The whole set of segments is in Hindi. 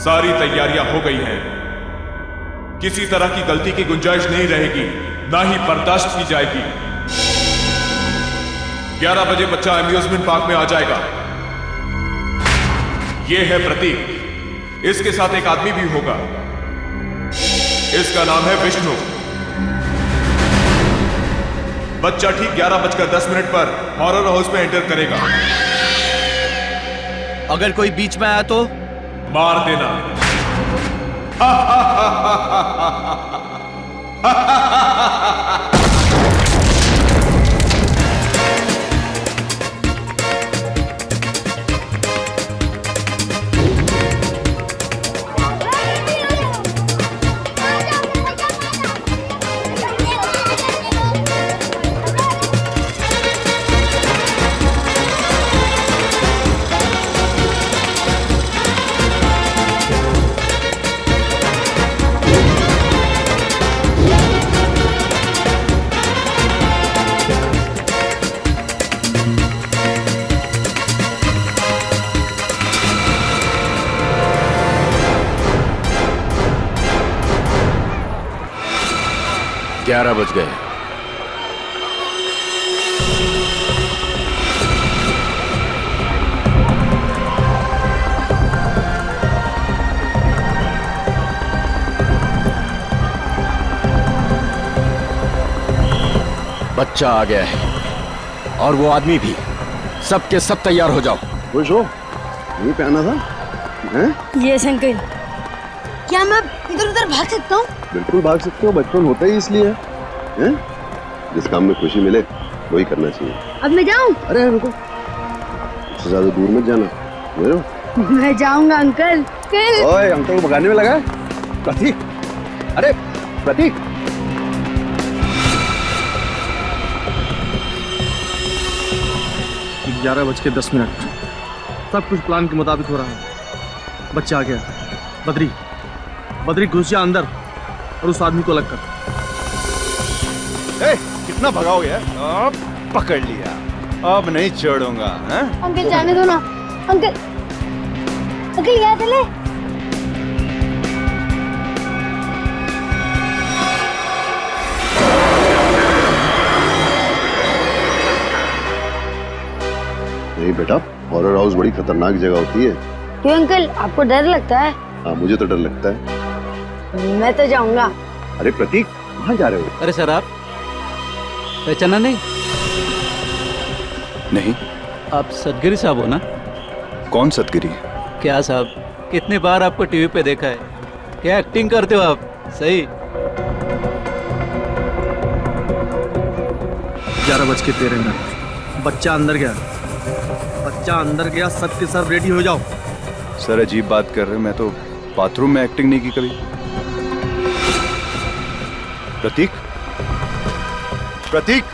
सारी तैयारियां हो गई हैं। किसी तरह की गलती की गुंजाइश नहीं रहेगी, ना ही बर्दाश्त की जाएगी। 11 बजे बच्चा अम्यूजमेंट पार्क में आ जाएगा। यह है प्रतीक। इसके साथ एक आदमी भी होगा। इसका नाम है विष्णु। बच्चा ठीक 11:10 पर हॉरर हाउस में एंटर करेगा। अगर कोई बीच में आया तो मार देना। ग्यारह बज गए। बच्चा आ गया है और वो आदमी भी। सब के सब तैयार हो जाओ। खुश हो? यही पे आना था? हैं? Yes uncle. क्या मैं इधर उधर भाग सकता हूँ? बिल्कुल भाग सकते हो, बचपन होता ही इसलिए है। जिस काम में खुशी मिले वही करना चाहिए। अब मैं जाऊँ? अरे रुको, उससे ज्यादा दूर मत जाना। मैं जाऊंगा अंकल। ओए, अंकल को भगाने में लगा है? प्रतीक, अरे प्रतीक। 11:10। सब कुछ प्लान के मुताबिक हो रहा है। बच्चा आ गया। बद्री घुस जा अंदर और उस आदमी को अलग कर। कितना भगाओगे यार? अब पकड़ लिया, अब नहीं छोड़ूंगा। अंकल जाने दो ना। अंकल यहाँ चले। नहीं बेटा, हॉरर हाउस बड़ी खतरनाक जगह होती है। क्यों अंकल, आपको डर लगता है? हाँ, मुझे तो डर लगता है। मैं तो जाऊंगा। अरे प्रतीक, कहाँ जा रहे हो? अरे सर, आप पहचाना नहीं? नहीं। आप सदगिरी साहब हो ना? कौन सतगिरी? क्या साहब, कितनी बार आपको टीवी पे देखा है। क्या एक्टिंग करते हो आप, सही। 11:13। बच्चा अंदर गया। सब के सब रेडी हो जाओ। सर अजीब बात कर रहे हो, मैं तो बाथरूम में एक्टिंग नहीं की कभी। प्रतीक, प्रतीक,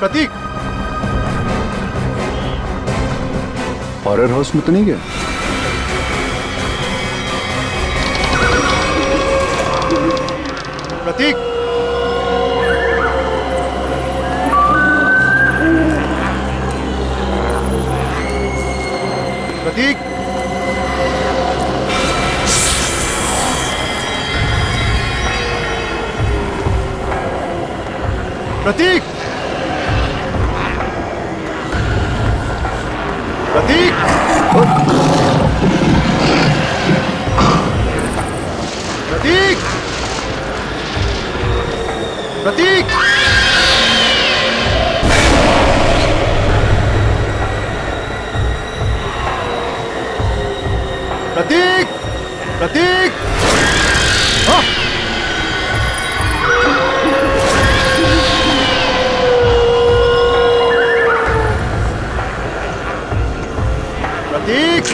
प्रतीक, हॉरर हाउस में तो नहीं गया? प्रतीक, प्रतीक, प्रतीक, प्रतीक, प्रतीक, प्रतीक, प्रतीक, प्रतीक। प्रतीक,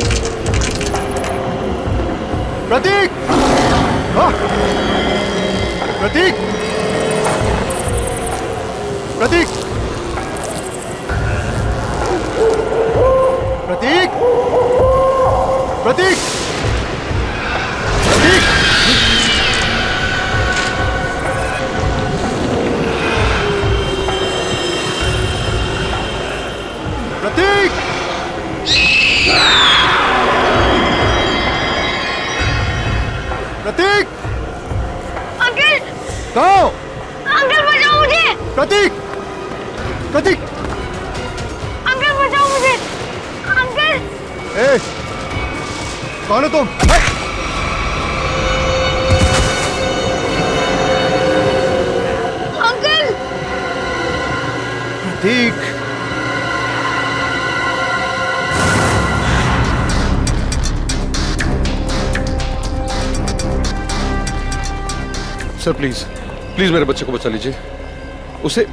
प्रतीक, प्रतीक, प्रतीक, प्रतीक, प्रतीक, प्रतीक, प्रतीक। कहो। अंकल बचाओ मुझे। प्रतीक, प्रतीक। अंकल बचाओ मुझे। अंकल। ए, कौन हो तुम? Uncle. Prateek. Sir please, please मेरे बच्चे को बचा लीजिए। उसे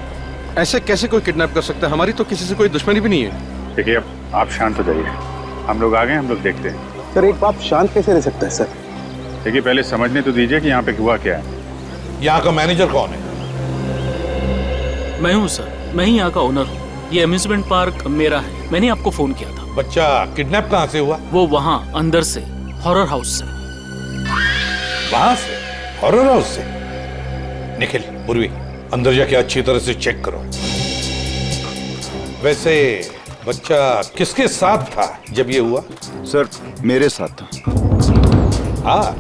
ऐसे कैसे कोई किडनैप कर सकता है? हमारी तो किसी से कोई दुश्मनी भी नहीं है। देखिए, अब आप शांत हो जाइए। हम लोग आ गए, हम लोग देखते हैं। सर एक बाप शांत कैसे रह सकता है सर? देखिए, पहले समझने तो दीजिए कि यहाँ पे हुआ क्या है। यहाँ का मैनेजर कौन है? मैं हूँ सर, मैं ही यहाँ का ओनर हूँ। ये अम्यूजमेंट पार्क मेरा है। मैंने आपको फोन किया था। बच्चा किडनैप कहाँ से हुआ? वो वहाँ अंदर से, हॉरर हाउस से। वहां से? हॉरर हाउस से? निखिल, पूर्वी, अंदर जाके अच्छी तरह से चेक करो। वैसे बच्चा किसके साथ था जब ये हुआ? सर, मेरे साथ था। हाँ,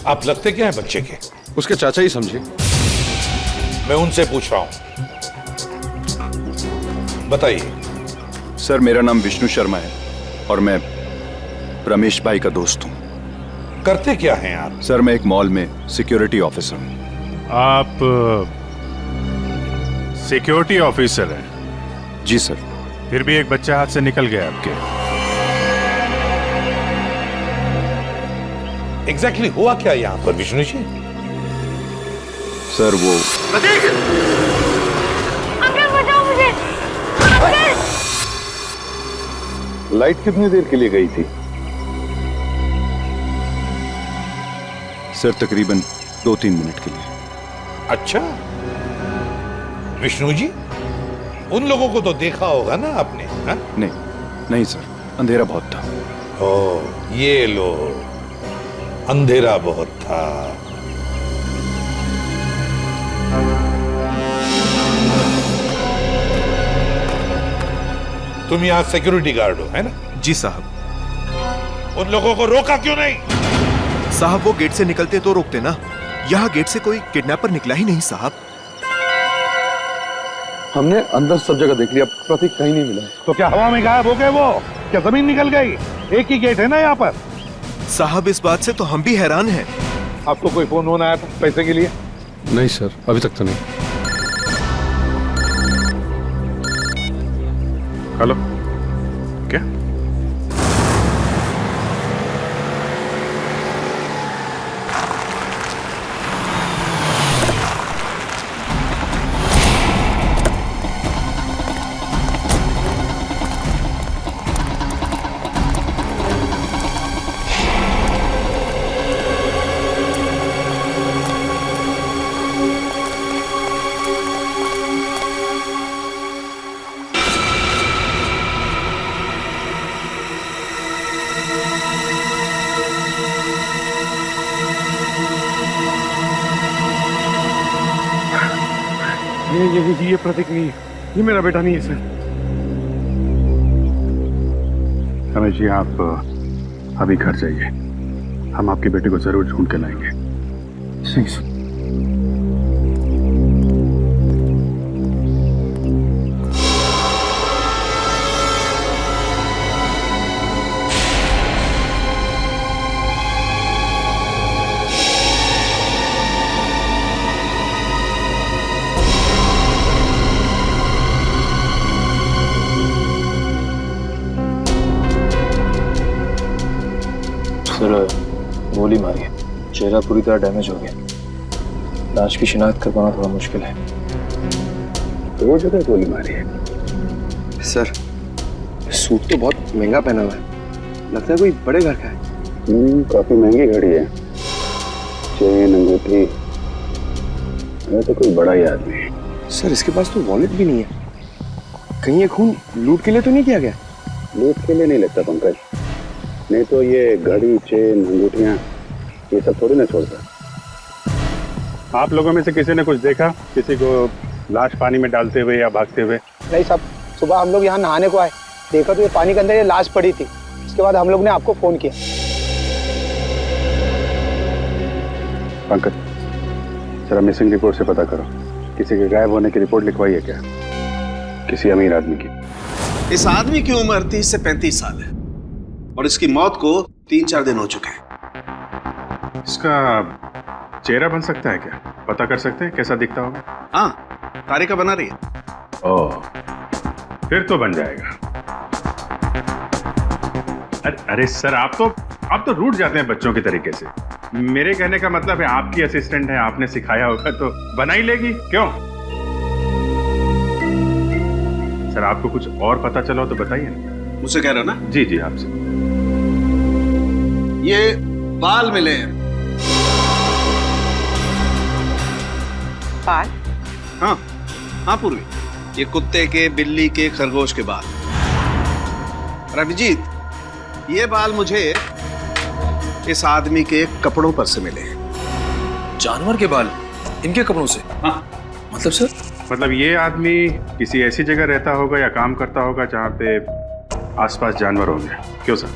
आप लगते क्या है बच्चे के? उसके चाचा ही समझे। मैं उनसे पूछ रहा हूं, बताइए। सर, मेरा नाम विष्णु शर्मा है और मैं रमेश भाई का दोस्त हूँ। करते क्या हैं आप? सर, मैं एक मॉल में सिक्योरिटी ऑफिसर हूँ। आप सिक्योरिटी ऑफिसर हैं? जी सर। फिर भी एक बच्चा हाथ से निकल गया आपके। एग्जैक्टली हुआ क्या यहाँ पर विष्णु जी? सर वो अंकल बचाओ मुझे। अंकल। लाइट कितनी देर के लिए गई थी? सर तकरीबन 2-3 मिनट के लिए। अच्छा, विष्णु जी, उन लोगों को तो देखा होगा ना आपने? हा? नहीं सर, अंधेरा बहुत था। ओ, ये लो, अंधेरा बहुत था। तुम यहाँ सिक्योरिटी गार्ड हो, है ना? जी साहब। उन लोगों को रोका क्यों नहीं? साहब वो गेट से निकलते तो रोकते ना। यहाँ गेट से कोई किडनैपर निकला ही नहीं साहब। हमने अंदर सब जगह देख लिया, प्रतीक कहीं नहीं मिला। तो क्या हवा में गायब हो गए वो? क्या जमीन निकल गई? एक ही गेट है ना यहाँ पर। साहब इस बात से तो हम भी हैरान हैं। आपको कोई फोन होना आया था पैसे के लिए? नहीं सर, अभी तक तो नहीं। हेलो, क्या? ये प्रतीक नहीं है, ये मेरा बेटा नहीं है सर। रमेश जी, आप अभी घर जाइए। हम आपके बेटे को जरूर ढूंढ के लाएंगे। सही सर। सर गोली मारी है, चेहरा पूरी तरह डैमेज हो गया। लाश की शिनाख्त कर पाना थोड़ा मुश्किल है। तो वो जगह गोली मारी है? सर सूट तो बहुत महंगा पहना हुआ है, लगता है कोई बड़े घर का है। काफी महंगी घड़ी है, चेन अंगूठी, ये तो कोई बड़ा ही आदमी है। सर इसके पास तो वॉलेट भी नहीं है, कहीं ये खून लूट के लिए तो नहीं किया गया? लूट के लिए नहीं लगता पंकज, नहीं तो ये घड़ी, चेन, अंगूठियां ये सब थोड़ी ना छोड़ता। आप लोगों में से किसी ने कुछ देखा, किसी को लाश पानी में डालते हुए या भागते हुए? नहीं साहब, सुबह हम लोग यहाँ नहाने को आए, देखा तो ये पानी के अंदर ये लाश पड़ी थी। इसके बाद हम लोग ने आपको फोन किया। पंकज, जरा मिसिंग रिपोर्ट से पता करो, किसी के गायब होने की रिपोर्ट लिखवाई है क्या? किसी अमीर आदमी की। इस आदमी की उम्र 30 से 35 साल है और इसकी मौत को 3-4 दिन हो चुके हैं। इसका चेहरा बन सकता है क्या? पता कर सकते हैं कैसा दिखता होगा? हाँ, तारिका बना रही है। ओह, फिर तो बन जाएगा। अरे सर, आप तो रूठ जाते हैं बच्चों के तरीके से। मेरे कहने का मतलब है आपकी असिस्टेंट है, आपने सिखाया होगा तो बना ही लेगी, क्यों? सर, आपको कुछ और पता चला हो तो बताइए ना। मुझसे कह रहे हो ना? जी जी, आपसे। ये बाल मिले हैं। बाल? हाँ पूर्वी, ये कुत्ते के, बिल्ली के, खरगोश के बाल। और अभिजीत, ये बाल मुझे इस आदमी के कपड़ों पर से मिले हैं। जानवर के बाल इनके कपड़ों से? हाँ। मतलब सर? मतलब ये आदमी किसी ऐसी जगह रहता होगा या काम करता होगा जहाँ पे आसपास जानवर होंगे, क्यों सर?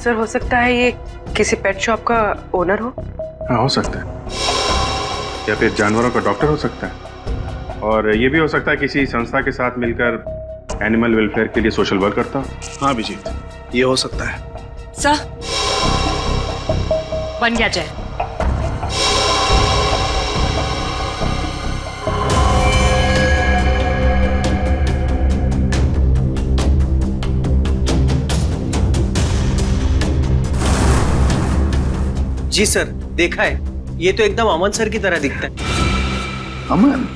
सर, हो सकता है ये किसी पेट शॉप का ओनर हो। हाँ, हो सकता है, या फिर जानवरों का डॉक्टर हो सकता है, और ये भी हो सकता है किसी संस्था के साथ मिलकर एनिमल वेलफेयर के लिए सोशल वर्क करता हो। हाँ अभिजीत, ये हो सकता है। सर, बन गया जय। जी सर, देखा है, ये तो एकदम अमन सर की तरह दिखता है। अमन?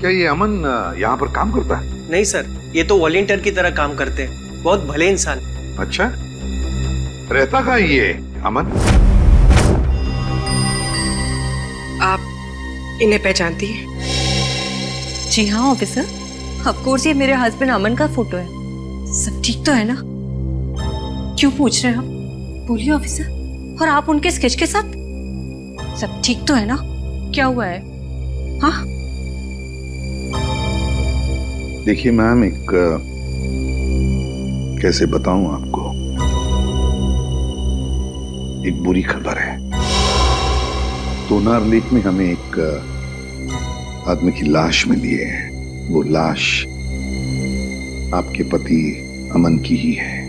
क्या ये अमन यहाँ पर काम करता है? नहीं सर, ये तो वॉलंटियर की तरह काम करते हैं, बहुत भले इंसान। अच्छा, रहता कहाँ ये अमन? आप इन्हें पहचानती हैं? जी हाँ ऑफिसर, ऑफ कोर्स ये मेरे हस्बैंड अमन का फोटो है। सब ठीक तो है ना? क्यों पूछ रहे हैं आप? बोलिए ऑफिसर। और आप उनके स्केच के साथ? सब ठीक तो है ना? क्या हुआ है? हाँ? देखिए मैम, एक कैसे बताऊं आपको, एक बुरी खबर है। तोनार लेक में हमें एक आदमी की लाश मिली है। वो लाश आपके पति अमन की ही है।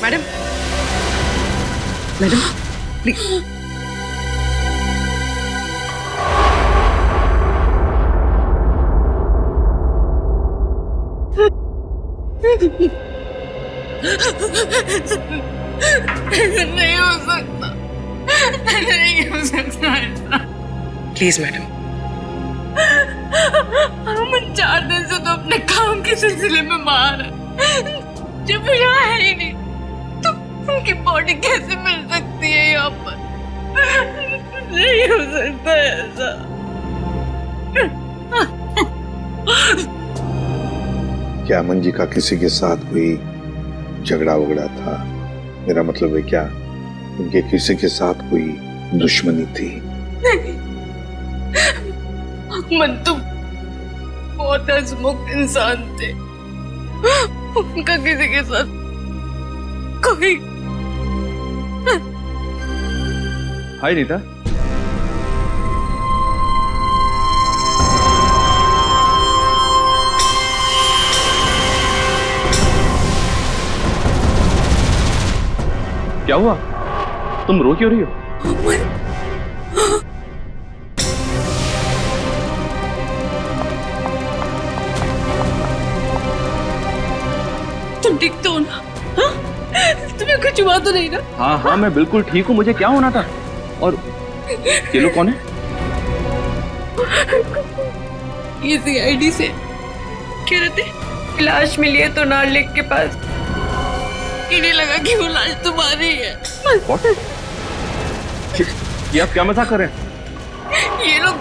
Madam, madam please. नहीं हो सकता, नहीं हो सकता ऐसा। Please madam. हम 4 दिन से तो अपने काम के सिलसिले में बाहर है। जब यहाँ है ही नहीं तो उनकी बॉडी कैसे मिल सकती है यहाँ पर? नहीं हो सकता ऐसा। क्या अमन जी का किसी के साथ कोई झगड़ा वगड़ा था? मेरा मतलब है, क्या उनके किसी के साथ कोई दुश्मनी थी? नहीं, अमन तो बहुत हंसमुख इंसान थे। उनका किसी के साथ कोई। हाय रीता। क्या हुआ? तुम रो क्यों रही हो? तुम ठीक तो हो ना? हाँ? तुम्हें कुछ हुआ तो नहीं ना? हाँ हाँ, मैं बिल्कुल ठीक हूँ। मुझे क्या होना था? और ये लोग कौन है? ये CID से कह रहे थे लाश मिली है तो नार लेक के पास। इन्हें लगा कि वो लाश तुम्हारी है। What? ये आप क्या मजाक कर रहे हैं? ये लोग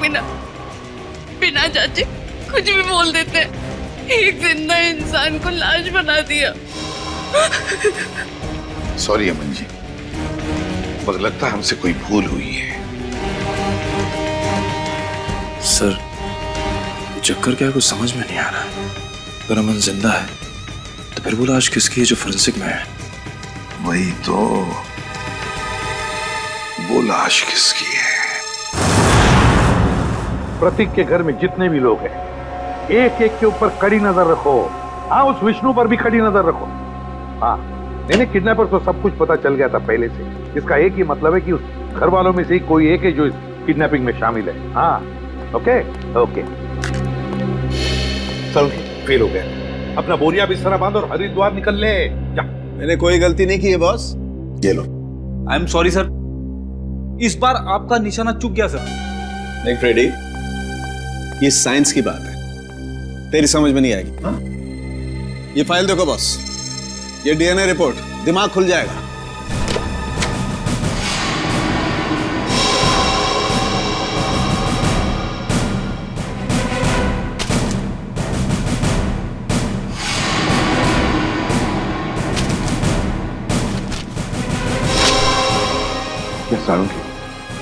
बिना जांचे कुछ भी बोल देते हैं। एक जिंदा इंसान को लाश बना दिया। सॉरी अमन जी, मगर लगता है हमसे कोई भूल हुई है। सर, ये चक्कर क्या है, कुछ समझ में नहीं आ रहा। अगर अमन जिंदा है तो फिर वो लाश किसकी है जो फोरेंसिक में है? वही तो, वो लाश किसकी है? प्रतीक के घर में जितने भी लोग हैं, एक एक के ऊपर कड़ी नजर रखो। हाँ, उस विष्णु पर भी कड़ी नजर रखो। हाँ, मैंने किडनैपर को सब कुछ पता चल गया था पहले से। इसका एक ही मतलब है कि उस घर वालों में से ही कोई एक है जो इस किडनैपिंग में शामिल है। हाँ, ओके ओके। चल, फेल हो गया। अपना बोरिया बिस्तर बांध और हरिद्वार निकल ले। जा। मैंने कोई गलती नहीं की है बॉस। ये लो। आई एम सॉरी सर, इस बार आपका निशाना चूक गया सर। नहीं फ्रेडी, ये साइंस की बात है, तेरी समझ में नहीं आएगी। हाँ? ये फाइल देखो बॉस, ये डीएनए रिपोर्ट, दिमाग खुल जाएगा।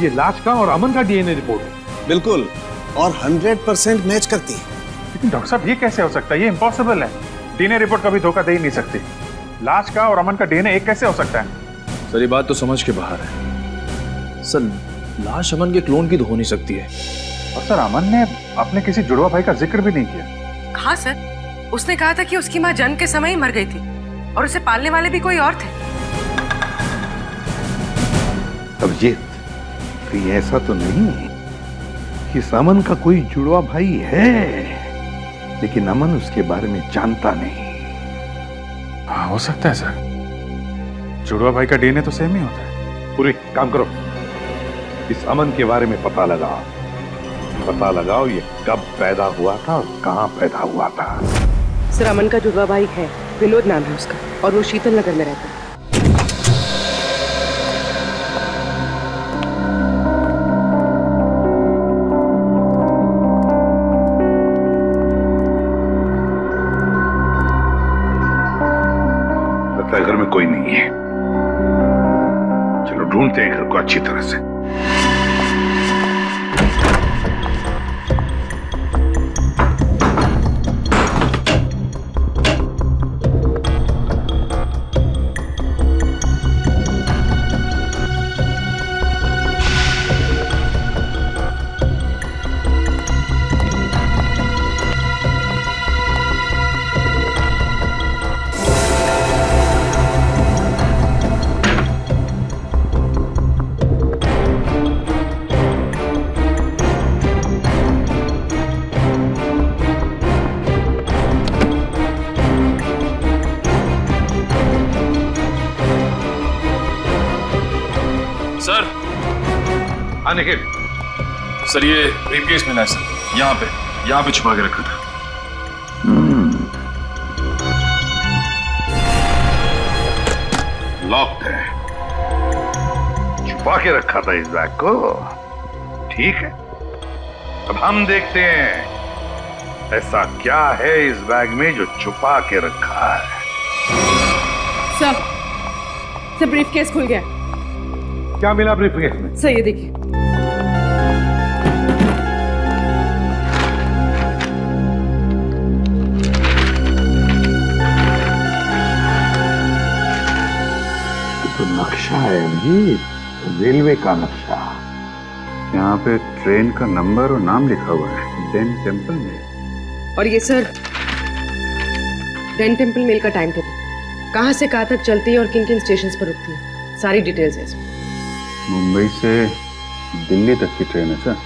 ये लाश का और अमन का डीएनए रिपोर्ट है। बिल्कुल, और 100% मैच करती है। लेकिन डॉक्टर साहब, ये कैसे हो सकता है? ये इम्पॉसिबल है। डीएनए रिपोर्ट कभी धोखा दे ही नहीं सकती। लाश का और अमन का डीएनए एक कैसे हो सकता है? सर, ये बात तो समझ के बाहर है सर। लाश अमन के क्लोन की तो हो नहीं सकती है। और सर, अमन ने अपने किसी जुड़वा भाई का जिक्र भी नहीं किया। कहा सर? उसने कहा था कि उसकी माँ जन्म के समय ही मर गई थी और उसे पालने वाले भी कोई और थे। अभिजीत, कहीं ऐसा तो नहीं कि अमन का कोई जुड़वा भाई है, लेकिन अमन उसके बारे में जानता नहीं? हाँ, हो सकता है सर। जुड़वा भाई का डीएनए तो सेम ही होता है। पूरी काम करो, इस अमन के बारे में पता लगाओ ये कब पैदा हुआ था और कहाँ पैदा हुआ था। सर, अमन का जुड़वा भाई है, विनोद नाम है उसका, और वो शीतल नगर में रहता है। घर में कोई नहीं है। चलो ढूंढते हैं घर को अच्छी तरह से। निखिल सर, ये ब्रीफकेस मिला है सर, यहाँ पे छुपा के रखा था। लॉक्ड है, छुपा के रखा था इस बैग को। ठीक है, अब हम देखते हैं ऐसा क्या है इस बैग में जो छुपा के रखा है। सर, ब्रीफकेस खुल गया। क्या मिला ब्रीफकेस में? सर, ये देखिए। तो नक्शा है जी, रेलवे का नक्शा। यहाँ पे ट्रेन का नंबर और नाम लिखा हुआ है, डेन टेम्पल मेल। और ये सर, डेन टेम्पल मेल का टाइम टेबल, कहाँ से कहाँ तक चलती है और किन किन स्टेशंस पर रुकती है, सारी डिटेल्स है इसमें। मुंबई से दिल्ली तक की ट्रेन है सर।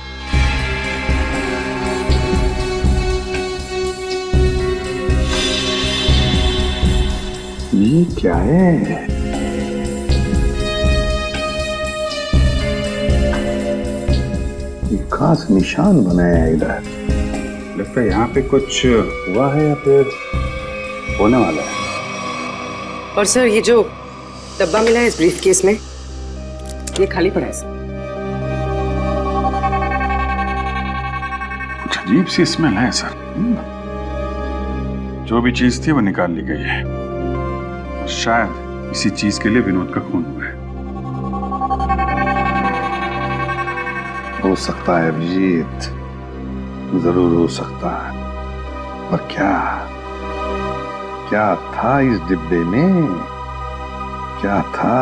ये क्या है? खास निशान बनाया है इधर। लगता है यहाँ पे कुछ हुआ है या फिर होने वाला है। और सर, ये जो डब्बा मिला है इस ब्रीफकेस में, ये खाली पड़ा है सर। कुछ अजीब सी स्मेल है सर। जो भी चीज थी वो निकाल ली गई है, और शायद इसी चीज के लिए विनोद का खून हुआ है। हो सकता है अभिजीत, जरूर हो सकता है, पर क्या था इस डिब्बे में? क्या था?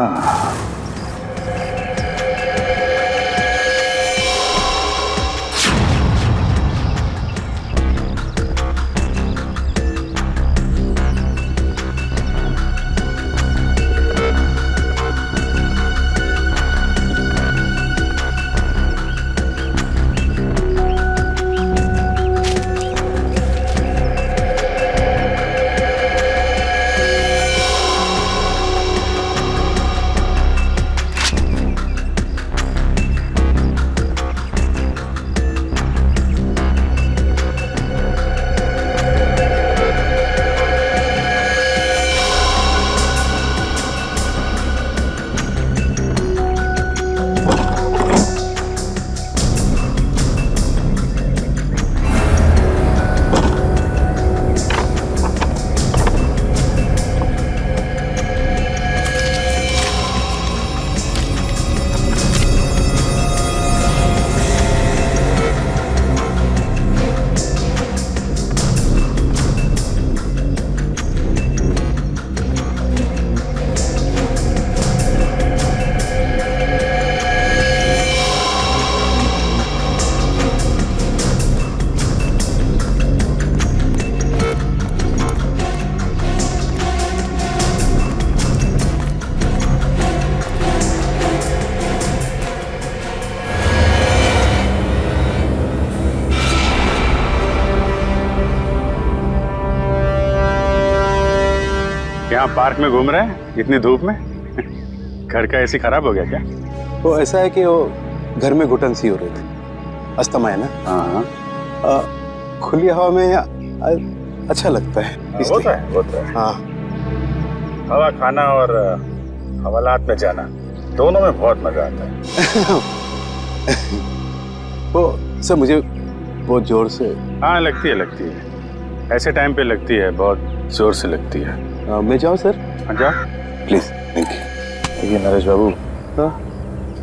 यहाँ पार्क में घूम रहे हैं इतनी धूप में? घर का एसी खराब हो गया क्या? वो ऐसा है कि वो घर में घुटन सी हो रही थी, अस्थमा है ना। हाँ खुली हवा में अच्छा लगता है। होता है। हाँ, हवा खाना और हवालात में जाना दोनों में बहुत मजा आता है। वो सर मुझे बहुत जोर से। हाँ लगती है। ऐसे टाइम पे लगती है, बहुत जोर से लगती है। मैं जाऊँ सर? हाँ जाओ प्लीज। Thank you. देखिए नरेश बाबू,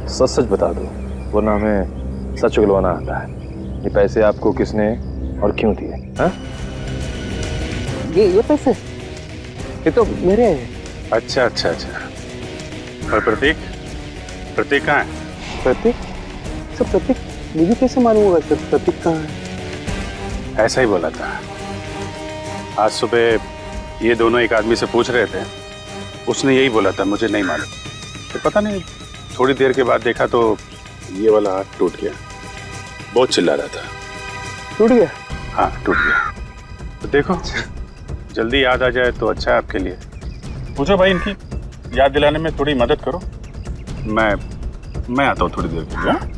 सच सच बता दो, वरना हमें सच चुगलवाना आता है। ये पैसे आपको किसने और क्यों दिए? हाँ? ये पैसे ये तो मेरे हैं। अच्छा। और प्रतीक कहाँ है? प्रतीक? सर प्रतीक मुझे कैसे मालूम होगा सर प्रतीक कहाँ है? ऐसा ही बोला था। आज सुबह ये दोनों एक आदमी से पूछ रहे थे, उसने यही बोला था, मुझे नहीं मालूम। तो पता नहीं, थोड़ी देर के बाद देखा तो ये वाला हाथ टूट गया। बहुत चिल्ला रहा था। टूट गया? हाँ टूट गया। तो देखो जल्दी याद आ जाए तो अच्छा है आपके लिए। पूछो भाई, इनकी याद दिलाने में थोड़ी मदद करो। मैं आता हूँ थोड़ी देर के लिए।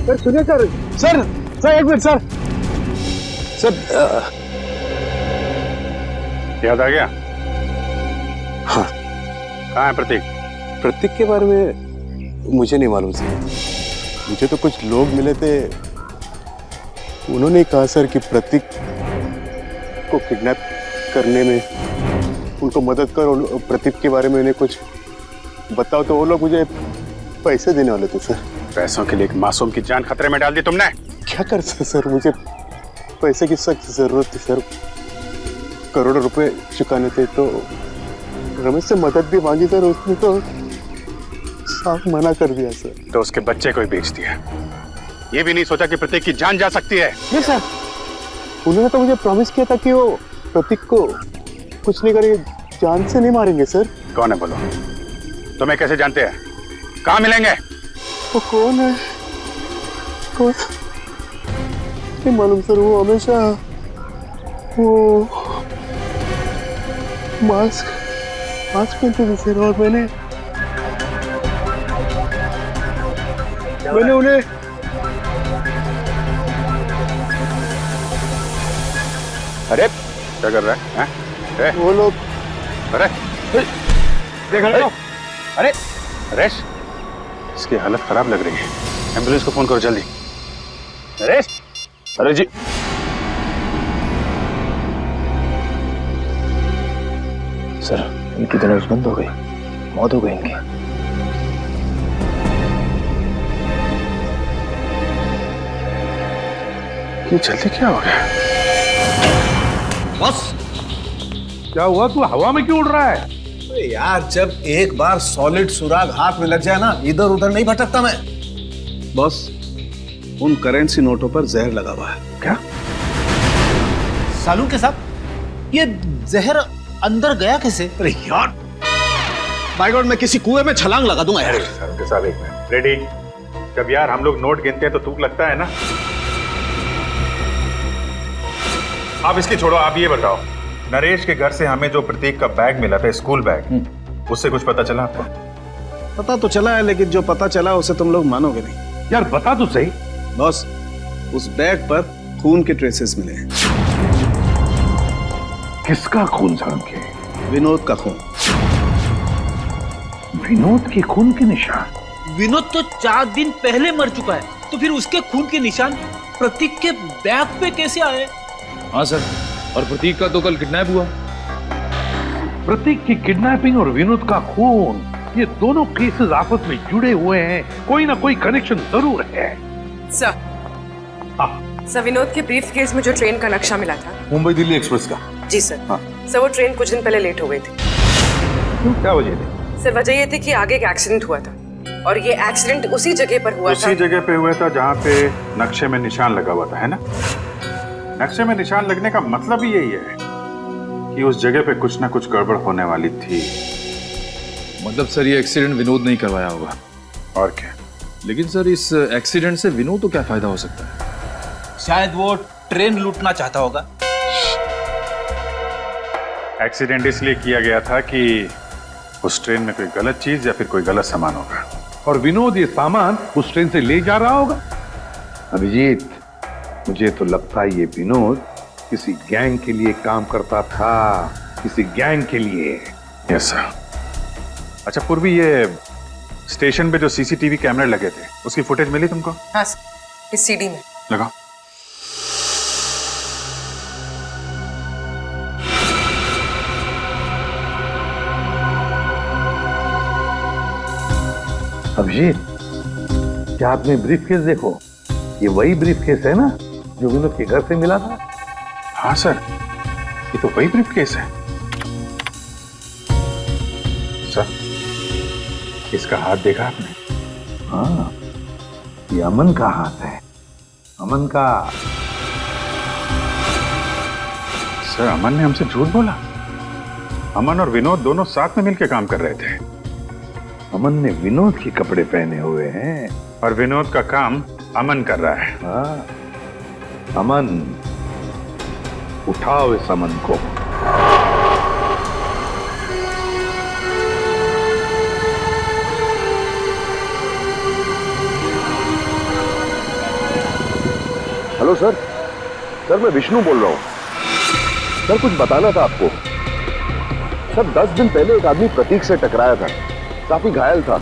सर सुनिए सर एक मिनट सर। याद आ गया? हाँ। कहाँ है प्रतीक? प्रतीक के बारे में मुझे नहीं मालूम सर। मुझे तो कुछ लोग मिले थे, उन्होंने कहा सर कि प्रतीक को किडनैप करने में उनको मदद करो, प्रतीक के बारे में उन्हें कुछ बताओ। तो वो लोग मुझे पैसे देने वाले थे सर। पैसों के लिए एक मासूम की जान खतरे में डाल दी तुमने। क्या कर सकते सर, मुझे पैसे की सख्त जरूरत थी सर। करोड़ों रुपए चुकाने थे, तो रमेश से मदद भी मांगी सर, उसने तो साफ मना कर दिया सर। तो उसके बच्चे को ही बेच दिया। ये भी नहीं सोचा कि प्रतीक की जान जा सकती है। नहीं सर, उन्होंने तो मुझे प्रॉमिस किया था कि वो प्रतीक को कुछ नहीं करेंगे, जान से नहीं मारेंगे सर। कौन है बोलो? तुम्हें कैसे जानते हैं? कहाँ मिलेंगे? वो कौन है? कौन? नहीं मालूम सर। वो हमेशा वो मास्क पहनते थे सर, और मैंने उन्हें अरे क्या कर रहा है? हैं? वो लोग अरे देख रहे हो? अरे नरेश, इसकी हालत खराब लग रही है। एम्बुलेंस को फोन करो जल्दी। नरेश! अरे जी सर, इनकी तो नब्ज बंद हो गई, मौत हो गई इनकी। ये जल्दी क्या हो गया? बॉस, क्या हुआ? तू हवा में क्यों उड़ रहा है? अरे यार, जब एक बार सॉलिड सुराग हाथ में लग जाए ना, इधर उधर नहीं भटकता मैं। बॉस, उन करेंसी नोटों पर जहर लगा हुआ है। क्या? सालू के साथ ये जहर अंदर गया कैसे? अरे यार, बाय गॉड, मैं किसी कुएं में छलांग लगा दूंगा यार। साहब साहब एक मिनट, रेडी? जब यार हम लोग नोट गिनते हैं तो तुक लगता है ना। आप इसकी छोड़ो, आप ये बताओ, नरेश के घर से हमें जो प्रतीक का बैग मिला था, स्कूल बैग, उससे कुछ पता चला आपको? पता तो चला है, लेकिन जो पता चला उसे तुम लोग मानोगे नहीं। यार बता तो सही। बॉस, उस बैग पर खून के ट्रेसेस मिले हैं। किसका खून साहब के? विनोद का खून। विनोद के खून के निशान? विनोद तो 4 दिन पहले मर चुका है, तो फिर उसके खून के निशान प्रतीक के बैग पे कैसे आए? हाँ सर, और प्रतीक का तो कल किडनैप हुआ। प्रतीक की किडनैपिंग और विनोद का खून, ये दोनों केसेस आपस में जुड़े हुए हैं। कोई ना कोई कनेक्शन जरूर है। सर, सर विनोद के ब्रीफ केस में जो ट्रेन का नक्शा मिला था, मुंबई दिल्ली एक्सप्रेस का। जी सर। सर वो ट्रेन कुछ दिन पहले लेट हो गई थी। क्यों, क्या वजह थी? सर वजह ये थी कि आगे एक एक्सीडेंट हुआ था, और ये एक्सीडेंट उसी जगह पर हुआ था। उसी जगह पे हुआ था जहाँ पे नक्शे में निशान लगा हुआ था, है ना? नक्शे में निशान लगने का मतलब ही यही है कि उस जगह पे कुछ ना कुछ गड़बड़ होने वाली थी। मतलब सर ये एक्सीडेंट विनोद नहीं करवाया होगा। और क्या? लेकिन सर इस एक्सीडेंट से विनोद को क्या फायदा हो सकता है? शायद वो ट्रेन लूटना चाहता होगा। एक्सीडेंट इसलिए किया गया था कि उस ट्रेन में कोई गलत चीज या फिर कोई गलत सामान होगा, और विनोद ये सामान उस ट्रेन से ले जा रहा होगा। अभिजीत, मुझे तो लगता है ये विनोद किसी गैंग के लिए काम करता था, किसी गैंग के लिए। Yes sir. अच्छा पूर्वी, ये स्टेशन पे जो सीसीटीवी कैमरे लगे थे, उसकी फुटेज मिली तुमको? हाँ सर, इस सीडी में। लगाओ। अभिजीत, क्या आपने ब्रीफकेस देखो? ये वही ब्रीफकेस है ना जो विनोद के घर से मिला था? हाँ सर, ये तो वही ब्रीफकेस है। सर, इसका हाथ देखा आपने? हाँ, ये अमन का हाथ है, अमन का। सर, अमन ने हमसे झूठ बोला। अमन और विनोद दोनों साथ में मिलकर काम कर रहे थे। अमन ने विनोद के कपड़े पहने हुए हैं और विनोद का काम अमन कर रहा है। हाँ, अमन, उठाओ इस अमन को। हेलो सर, मैं विष्णु बोल रहा हूँ। सर कुछ बताना था आपको। सर 10 दिन पहले एक आदमी प्रतीक से टकराया था, काफी घायल था।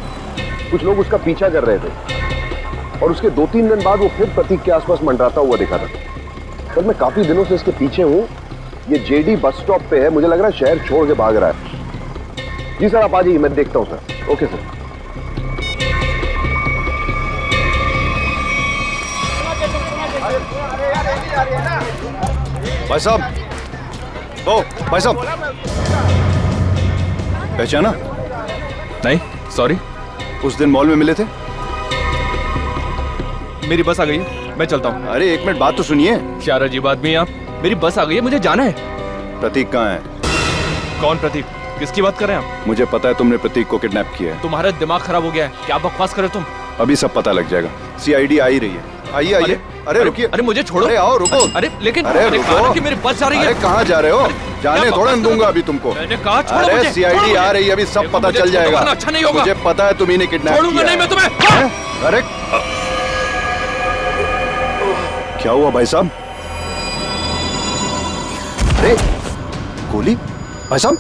कुछ लोग उसका पीछा कर रहे थे और उसके 2-3 दिन बाद वो फिर प्रतीक के आसपास मंडराता हुआ दिखा था। सर मैं काफी दिनों से इसके पीछे हूँ। ये जेडी बस स्टॉप पे है, मुझे लग रहा है शहर छोड़ के भाग रहा है। जी सर आप आ जाइए, मैं देखता हूँ सर। Okay sir. भाई साहब, ओ भाई साहब, पहचाना? नहीं, सॉरी। उस दिन मॉल में मिले थे। मेरी बस आ गई है, मैं चलता हूँ। अरे एक मिनट बात तो सुनिए। क्या अजीब आदमी है आप? मेरी बस आ गई है, मुझे जाना है। प्रतीक कहाँ है? कौन प्रतीक? किसकी बात कर रहे हैं आप? मुझे पता है तुमने प्रतीक को किडनैप किया है। तुम्हारा दिमाग खराब हो गया है, क्या बकवास कर रहे हो तुम? अभी सब पता लग जाएगा। सीआईडी आ ही रही है। आइए आइए। अरे रुकिए। अरे मुझे छोड़ो। अरे आओ, रुको। अरे लेकिन अरे मैंने कहा ना रुको कि मेरी बस जा रही है। अरे कहाँ जा रहे हो? जाने थोड़ा दूंगा अभी तुमको। मैंने कहा छोड़ो अरे मुझे। सीआईडी आ रही है, अभी सब पता चल जाएगा। अच्छा नहीं होगा। मुझे पता है तुम्ही ने किडनैप किया है। छोड़ूंगा नहीं मैं तुम्हें। अरे क्या हुआ भाई साहब? अरे गोली? भाई साहब?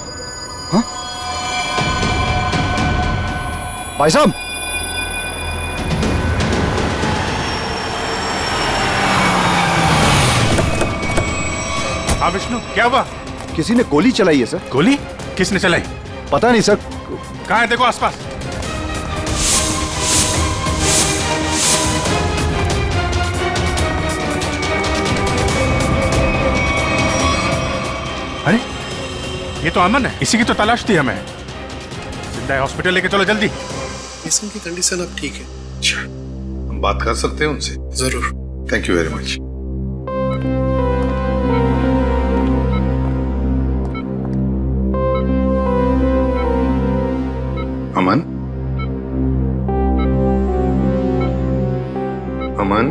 हाँ? भाई साहब? हाँ विष्णु, क्या हुआ? किसी ने गोली चलाई है सर। गोली? किसने चलाई? पता नहीं सर। कहाँ है? देखो आसपास। अरे ये तो अमन है, इसी की तो तलाश थी हमें। जिंदा है, हॉस्पिटल लेके चलो जल्दी। पेशेंट की कंडीशन अब ठीक है। अच्छा, हम बात कर सकते हैं उनसे? जरूर। Thank you very much. Aman, Aman,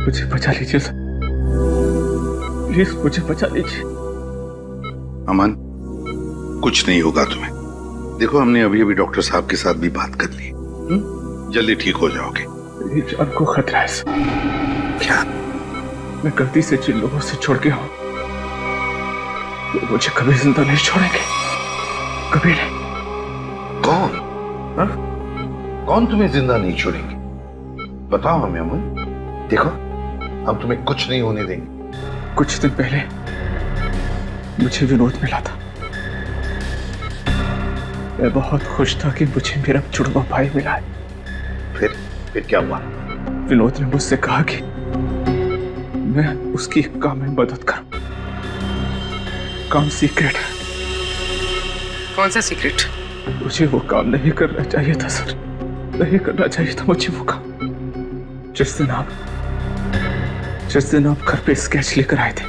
मुझे बचा लीजिए सर, प्लीज मुझे बचा लीजिए। अमन, कुछ नहीं होगा तुम्हें। देखो, हमने अभी अभी डॉक्टर साहब के साथ भी बात कर ली, जल्दी ठीक हो जाओगे। मेरी जान को खतरा है सर। क्या? मैं गलती से जिन लोगों से छोड़ गया हूं वो मुझे कभी जिंदा नहीं छोड़ेंगे, कभी नहीं। कौन? हा? कौन तुम्हें जिंदा नहीं छोड़ेंगे? बताओ हमें अमन। देखो, हम तुम्हें कुछ नहीं होने देंगे। कुछ दिन पहले मुझे विनोद मिला था। मैं बहुत खुश था कि मुझे मेरा जुड़वा भाई मिला है। फिर क्या हुआ? विनोद ने मुझसे कहा कि मैं उसकी एक काम में मदद करूं। काम सीक्रेट है। कौन सा सीक्रेट? मुझे वो काम नहीं करना चाहिए था सर, नहीं करना चाहिए था मुझे वो काम। जिस दिन आप घर पे स्केच लेकर आए थे,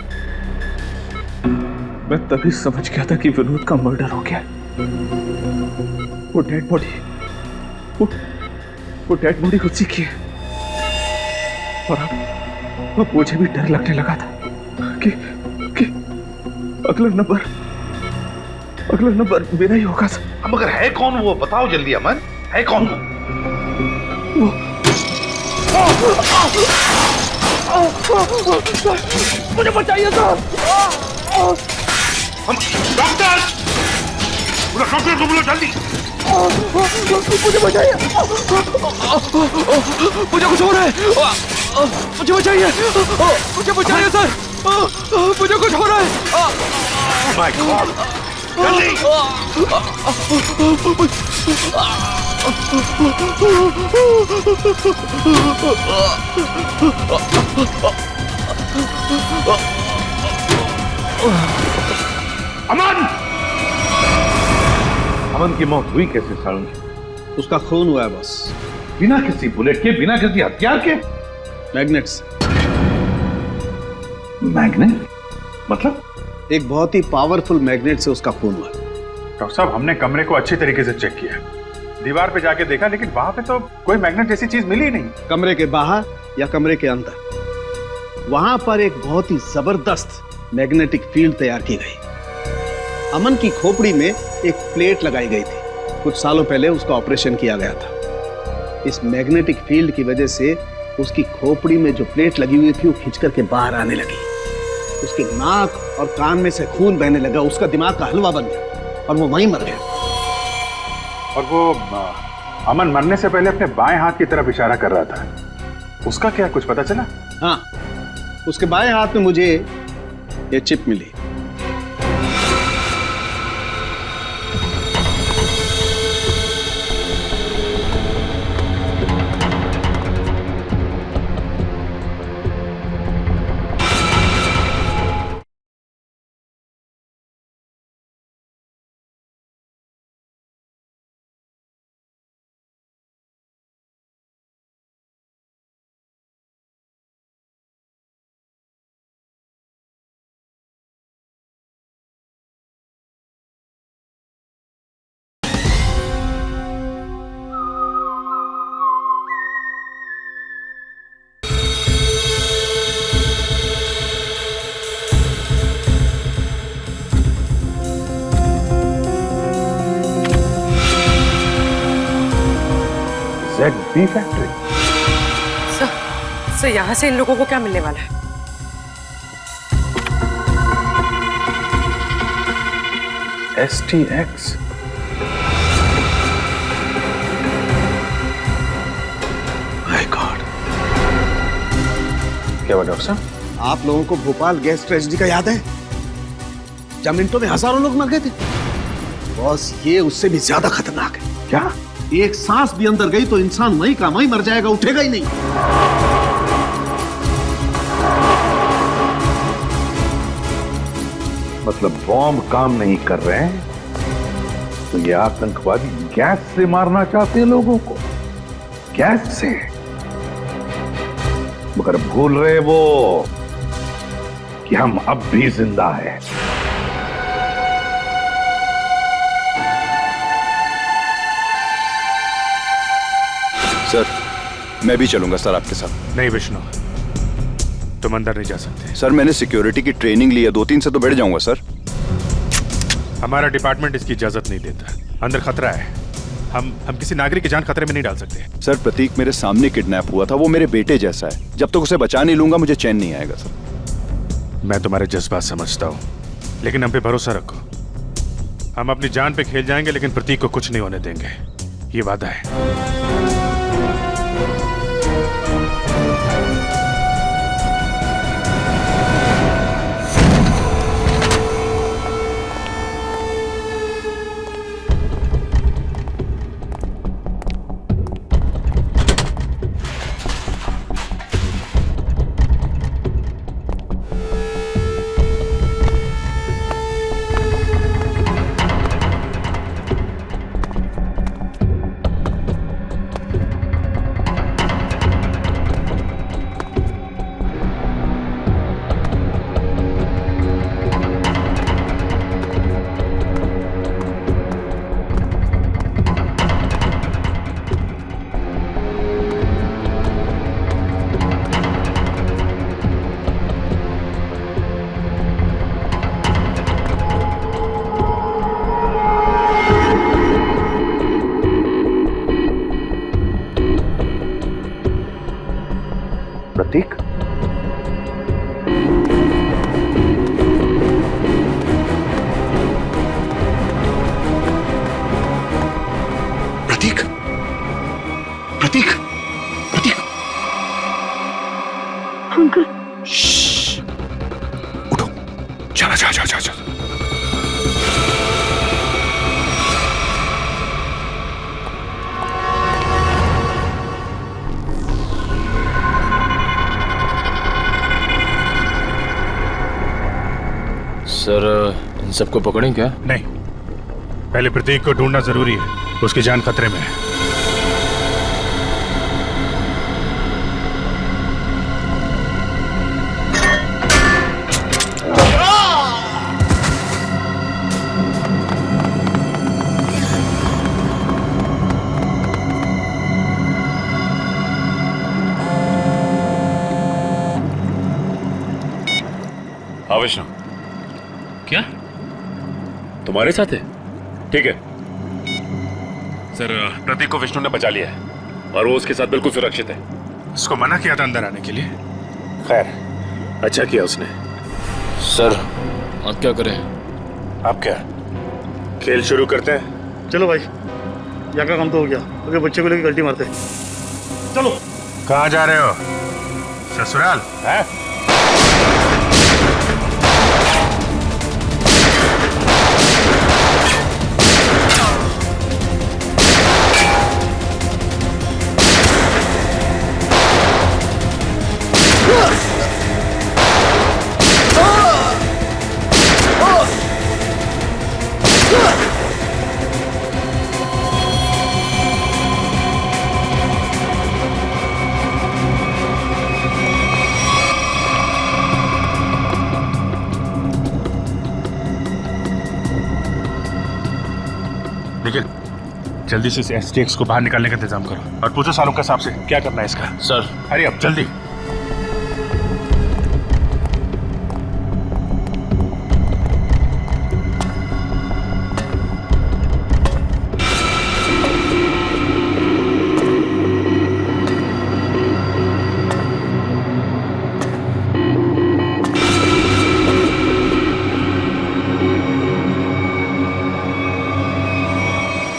मैं तभी समझ गया था कि विनोद का मर्डर हो गया। वो डेड बॉडी उसी की है। और अब मुझे भी डर लगने लगा था कि अगला नंबर मेरा ही होगा सर। मगर है कौन वो? बताओ जल्दी अमन, है कौन वो? मुझे बचाइए सर। डॉक्टर को बोलो जल्दी। मुझे बचाइए, मुझे कुछ हो रहा है। मुझे बचाइए, सर। मुझे कुछ हो रहा है। माय गॉड, जल्दी। अमन की मौत हुई कैसे सारुण? उसका खून हुआ है बस। बिना किसी बुलेट के, बिना किसी हथियार के? मैग्नेट से। मैग्नेट? मतलब? एक बहुत ही पावरफुल मैग्नेट से उसका खून हुआ। डॉक्टर साहब, हमने कमरे को अच्छी तरीके से चेक किया, दीवार पे जाके देखा, लेकिन वहां पे तो कोई मैग्नेट जैसी चीज मिली नहीं। कमरे के बाहर या कमरे के अंदर, वहां पर एक बहुत ही जबरदस्त मैग्नेटिक फील्ड तैयार की गई। अमन की खोपड़ी में एक प्लेट लगाई गई थी। कुछ सालों पहले उसका ऑपरेशन किया गया था। इस मैग्नेटिक फील्ड की वजह से उसकी खोपड़ी में जो प्लेट लगी हुई थी वो खींच करके बाहर आने लगी। उसके नाक और कान में से खून बहने लगा। उसका दिमाग का हलवा बन गया और वो वहीं मर गया। और वो अमन मरने से पहले अपने बाएं हाथ की तरफ इशारा कर रहा था, उसका क्या कुछ पता चला? हाँ, उसके बाएं हाथ में मुझे ये चिप मिली। ZB factory? सर यहाँ से इन लोगों को क्या मिलने वाला है? STX? My God. क्या हुआ डॉक्टर साहब? आप लोगों को भोपाल गैस ट्रेजेडी का याद है? जब मिनटों में हजारों लोग मर गए थे। बॉस ये उससे भी ज्यादा खतरनाक है। क्या? एक सांस भी अंदर गई तो इंसान वहीं का वहीं मर जाएगा, उठेगा ही नहीं। मतलब बॉम्ब काम नहीं कर रहे हैं तो ये आतंकवादी गैस से मारना चाहते हैं लोगों को, गैस से। मगर भूल रहे वो कि हम अब भी जिंदा हैं। सर मैं भी चलूंगा सर आपके साथ। नहीं विष्णु, तुम अंदर नहीं जा सकते। सर मैंने सिक्योरिटी की ट्रेनिंग ली है, 2-3 से तो बैठ जाऊंगा सर। हमारा डिपार्टमेंट इसकी इजाजत नहीं देता। अंदर खतरा है, हम किसी नागरिक की जान खतरे में नहीं डाल सकते। सर प्रतीक मेरे सामने किडनैप हुआ था, वो मेरे बेटे जैसा है। जब तक उसे बचा नहीं लूंगा मुझे चैन नहीं आएगा सर। मैं तुम्हारे जज्बात समझता हूँ, लेकिन हम पे भरोसा रखो। हम अपनी जान पे खेल जाएंगे लेकिन प्रतीक को कुछ नहीं होने देंगे, ये वादा है। प्रतीक, प्रतीक, प्रतीक, प्रतीक। अंकल उठो, चला जा जा जा जा। सर इन सबको पकड़ें क्या? नहीं, पहले प्रतीक को ढूंढना जरूरी है, उसकी जान खतरे में है। हाँ विष्णु। क्या तुम्हारे साथ है? ठीक है सर, प्रतीक को विष्णु ने बचा लिया है और वो उसके साथ बिल्कुल सुरक्षित है। उसको मना किया था अंदर आने के लिए। खैर, अच्छा किया उसने। सर अब क्या करें? अब क्या, खेल शुरू करते हैं? चलो भाई, यहाँ का काम तो हो गया, अगर बच्चे को लेकर गलती मारते। चलो। कहाँ जा रहे हो? ससुराल है? लेकिन जल्दी से इस एसटीएक्स को बाहर निकालने का इंतजाम करो और पूछो सालों के हिसाब से क्या करना है इसका। सर अरे अब जल्दी।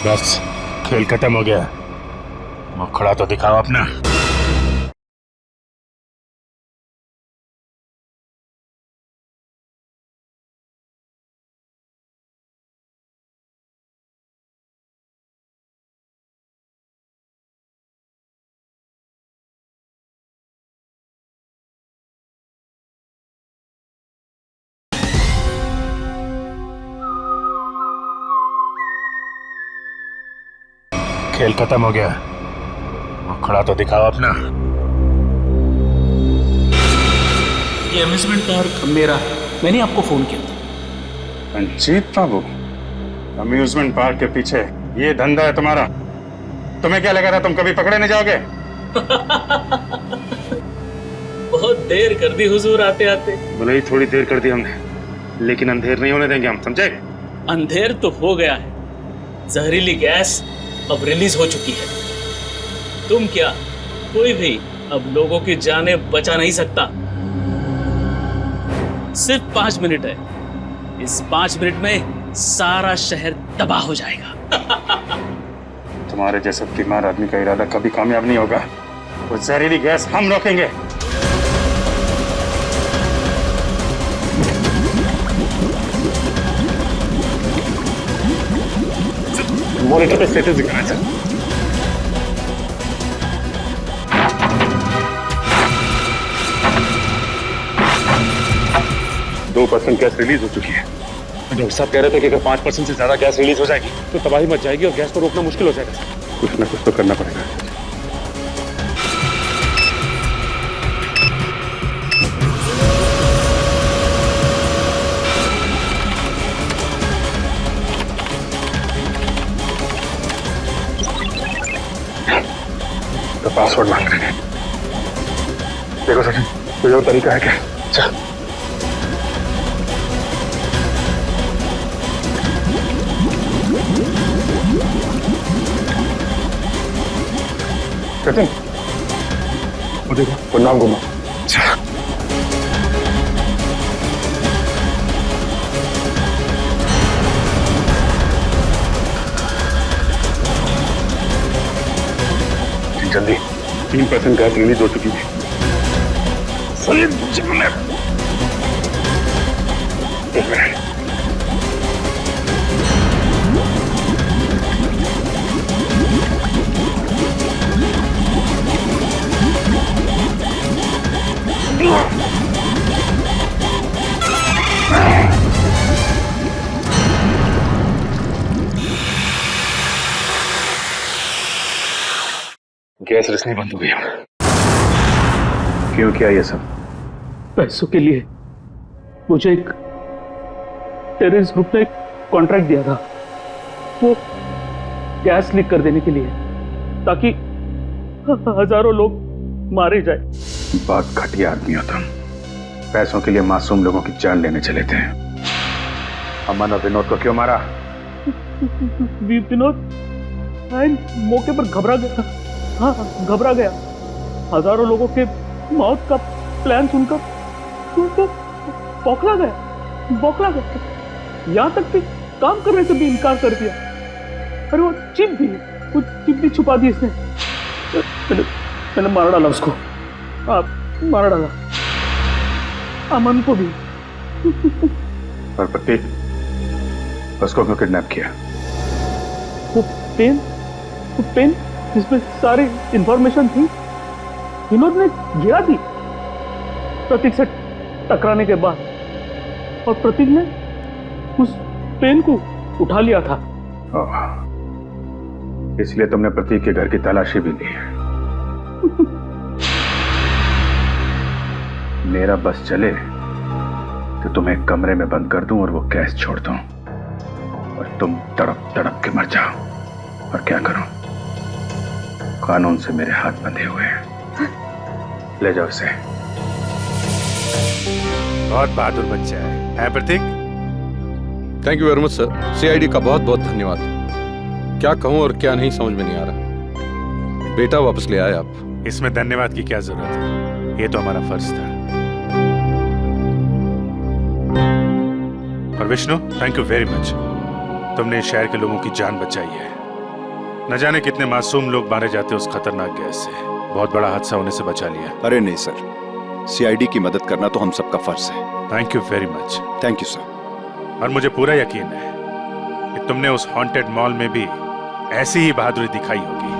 बस खेल खत्म हो गया, मुखड़ा तो दिखाओ अपना। खेल खत्म हो गया, खड़ा तो दिखाओ अपना। ये अम्यूजमेंट पार्क मेरा है, मैंने आपको फोन किया था। रंजीत बाबू, अम्यूजमेंट पार्क के पीछे ये धंधा है तुम्हारा? तुम्हें क्या लगा था तुम कभी पकड़े नहीं जाओगे? बहुत देर कर दी हुजूर आते आते। भले ही थोड़ी देर कर दी हमने, लेकिन अंधेर नहीं होने देंगे हम, समझे? अंधेर तो हो गया है, जहरीली गैस अब रिलीज हो चुकी है। तुम क्या, कोई भी अब लोगों की जानें बचा नहीं सकता। सिर्फ 5 मिनट है, इस 5 मिनट में सारा शहर तबाह हो जाएगा। तुम्हारे जैसे बीमार आदमी का इरादा कभी कामयाब नहीं होगा। वो जहरीली गैस हम रोकेंगे। मॉनिटर पे स्टेटस दिखाना है सर। 2% गैस रिलीज हो चुकी है। डॉक्टर साहब कह रहे थे कि अगर 5% से ज्यादा गैस रिलीज हो जाएगी तो तबाही मच जाएगी और गैस को रोकना मुश्किल हो जाएगा। कुछ ना कुछ तो करना पड़ेगा। तो पासवर्ड मांग रहे हैं। देखो सचिन, कोई और तरीका है क्या? चल। सचिन, वो देखो, वो नाम घुमा। जल्दी, 3% गैस रिलीज हो चुकी है। सलीम, एक मिनट। गैस रिसनी बंद हो गई। क्यों किया ये सब? पैसों के लिए। मुझे एक टेररिस्ट ग्रुप ने कॉन्ट्रैक्ट दिया था, वो गैस लीक कर देने के लिए, ताकि हजारों लोग मारे जाए। बहुत घटिया आदमी हो तुम। पैसों के लिए मासूम लोगों की जान लेने चले थे। अमन और विनोद को क्यों मारा? विनोद मौके पर घबरा गया। हाँ, घबरा गया। हजारों लोगों के मौत का प्लान सुनकर तो बौखला गया। यहाँ तक कि काम करने से भी इनकार कर दिया। अरे वो चिप भी छुपा दी इसने। मैंने मार डाला उसको। मार डाला अमन को भी। और प्रतीक, उसको क्यों किडनैप किया? वो पेन जिसमें सारी इंफॉर्मेशन थी, विनोद ने गिरा दी प्रतीक से टकराने के बाद, और प्रतीक ने उस पेन को उठा लिया था। इसलिए तुमने प्रतीक के घर की तलाशी भी ली। मेरा बस चले तो तुम्हें कमरे में बंद कर दूं और वो गैस छोड़ दूं, और तुम तड़प तड़प के मर जाओ। और क्या करूं? कानून से मेरे हाथ बंधे हुए हैं। ले जाओ इसे। बहुत बहादुर बच्चा है Pratik? Thank you very much sir. CID का बहुत बहुत धन्यवाद। क्या कहूं और क्या नहीं समझ में नहीं आ रहा। बेटा वापस ले आए आप। इसमें धन्यवाद की क्या जरूरत है, ये तो हमारा फर्ज था। और Vishnu, thank you very much. तुमने इस शहर के लोगों की जान बचाई है। न जाने कितने मासूम लोग मारे जाते उस खतरनाक गैस से। बहुत बड़ा हादसा होने से बचा लिया। अरे नहीं सर, सीआईडी की मदद करना तो हम सबका फर्ज है। Thank you very much. Thank you sir. और मुझे पूरा यकीन है कि तुमने उस हॉन्टेड मॉल में भी ऐसी ही बहादुरी दिखाई होगी।